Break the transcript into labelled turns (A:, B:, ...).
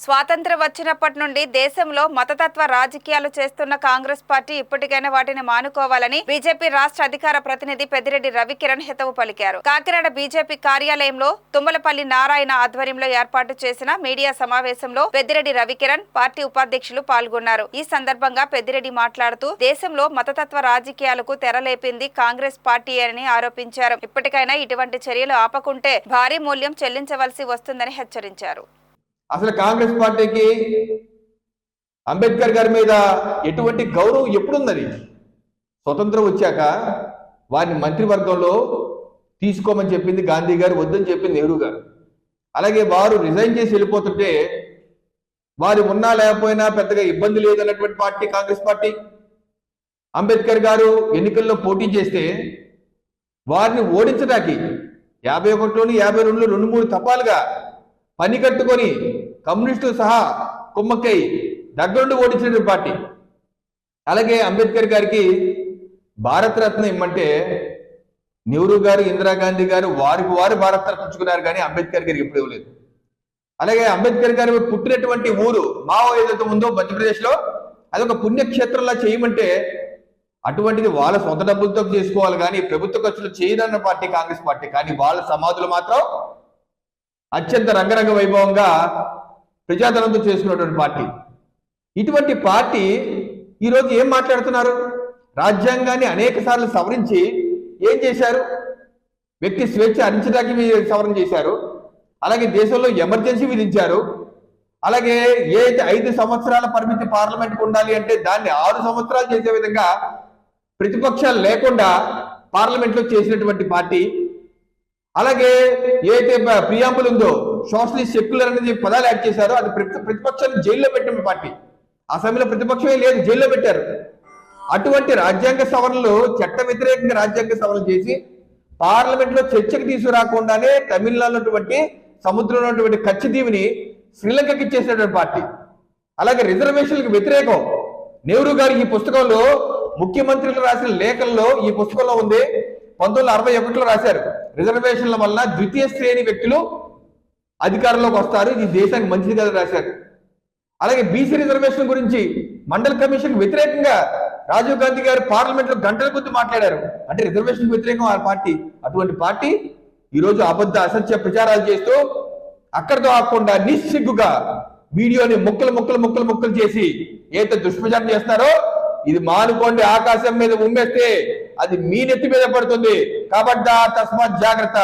A: స్వాతంత్ర్యం వచ్చినప్పటి నుండి దేశంలో మతతత్వ రాజకీయాలు చేస్తున్న కాంగ్రెస్ పార్టీ ఇప్పటికైనా వాటిని మానుకోవాలని బీజేపీ రాష్ట్ర అధికార ప్రతినిధి పెద్దిరెడ్డి రవికిరణ్ హితవు పలికారు. కాకినాడ బీజేపీ కార్యాలయంలో తుమ్మలపల్లి నారాయణ ఆధ్వర్యంలో ఏర్పాటు చేసిన మీడియా సమావేశంలో పెద్దిరెడ్డి రవికిరణ్ పార్టీ ఉపాధ్యక్షులు పాల్గొన్నారు. ఈ సందర్భంగా పెద్దిరెడ్డి మాట్లాడుతూ దేశంలో మతతత్వ రాజకీయాలకు తెరలేపింది కాంగ్రెస్ పార్టీ అని ఆరోపించారు. ఇప్పటికైనా ఇటువంటి చర్యలు ఆపకుంటే భారీ మూల్యం చెల్లించవలసి వస్తుందని హెచ్చరించారు.
B: అసలు కాంగ్రెస్ పార్టీకి అంబేద్కర్ గారి మీద ఎటువంటి గౌరవం ఎప్పుడున్నది? స్వతంత్రం వచ్చాక వారిని మంత్రివర్గంలో తీసుకోమని చెప్పింది గాంధీ గారు, వద్దని చెప్పింది నెహ్రూ గారు. అలాగే వారు రిజైన్ చేసి వెళ్ళిపోతుంటే వారు ఉన్నా లేకపోయినా పెద్దగా ఇబ్బంది లేదన్నటువంటి పార్టీ కాంగ్రెస్ పార్టీ. అంబేద్కర్ గారు ఎన్నికల్లో పోటీ చేస్తే వారిని ఓడించడానికి 51లోని 52లో 2-3 తపాలుగా పని కట్టుకొని కమ్యూనిస్టులు సహా కుమ్మక్కై దగ్గరుండి ఓడించిన పార్టీ. అలాగే అంబేద్కర్ గారికి భారతరత్న ఇమ్మంటే నెహ్రూ గారు, ఇందిరాగాంధీ గారు వారికి వారు భారతరత్న ఇచ్చుకున్నారు, కానీ అంబేద్కర్ గారికి ఎప్పుడు ఇవ్వలేదు. అలాగే అంబేద్కర్ గారు పుట్టినటువంటి ఊరు మావో ఏదైతే ఉందో మధ్యప్రదేశ్లో, అదొక పుణ్యక్షేత్రంలా చేయమంటే అటువంటిది వాళ్ళ సొంత డబ్బులతో చేసుకోవాలి, కానీ ప్రభుత్వ ఖర్చులు చేయదన్న పార్టీ కాంగ్రెస్ పార్టీ. కానీ వాళ్ళ సమాధులు మాత్రం అత్యంత రంగరంగ వైభవంగా ప్రజాధనంతో చేసుకున్నటువంటి పార్టీ. ఇటువంటి పార్టీ ఈరోజు ఏం మాట్లాడుతున్నారు? రాజ్యాంగాన్ని అనేక సార్లు సవరించి ఏం చేశారు? వ్యక్తి స్వేచ్ఛ హరించడానికి సవరణ చేశారు. అలాగే దేశంలో ఎమర్జెన్సీ విధించారు. అలాగే ఏ 5 సంవత్సరాల పరిమితి పార్లమెంట్కి ఉండాలి అంటే దాన్ని 6 సంవత్సరాలు చేసే విధంగా ప్రతిపక్షాలు లేకుండా పార్లమెంట్లో చేసినటువంటి పార్టీ. అలాగే ఏదైతే ప్రియాంబుల్ ఉందో సోషలిస్ట్ సెక్యులర్ అనేది పదాలు యాడ్ చేశారో అది ప్రతిపక్షాన్ని జైల్లో పెట్టిన పార్టీ. ఆ సమయంలో ప్రతిపక్షమే లేదు, జైల్లో పెట్టారు. అటువంటి రాజ్యాంగ సవరణలు, చట్ట వ్యతిరేకంగా రాజ్యాంగ సవరణలు చేసి పార్లమెంట్లో చర్చకు తీసుకురాకుండానే తమిళనాడులో సముద్రంలో ఉన్నటువంటి కచ్చదీవిని శ్రీలంకకి ఇచ్చేసినటువంటి పార్టీ. అలాగే రిజర్వేషన్లకు వ్యతిరేకం నెహ్రూ గారు ఈ పుస్తకంలో ముఖ్యమంత్రులు రాసిన లేఖల్లో ఈ పుస్తకంలో ఉంది. 1961లో రాశారు, రిజర్వేషన్ల వల్ల ద్వితీయ శ్రేణి వ్యక్తులు అధికారంలోకి వస్తారు, ఇది దేశానికి మంచిది కదా రాశారు. అలాగే బీసీ రిజర్వేషన్ గురించి మండల్ కమిషన్ వ్యతిరేకంగా రాజీవ్ గాంధీ గారు పార్లమెంట్లో గంటల కొద్ది మాట్లాడారు. అంటే రిజర్వేషన్ వ్యతిరేకం ఆ పార్టీ. అటువంటి పార్టీ ఈరోజు అబద్ధ అసత్య ప్రచారాలు చేస్తూ అక్కడితో ఆకుండా నిస్సిగ్గుగా వీడియోని ముక్కలు చేసి ఏదైతే దుష్ప్రచారం చేస్తారో ఇది మానుకోండి. ఆకాశం మీద ఉమ్మేస్తే అది మీ నెత్తి మీద పడుతుంది. కాబట్టి తస్మాత్ జాగ్రత్త.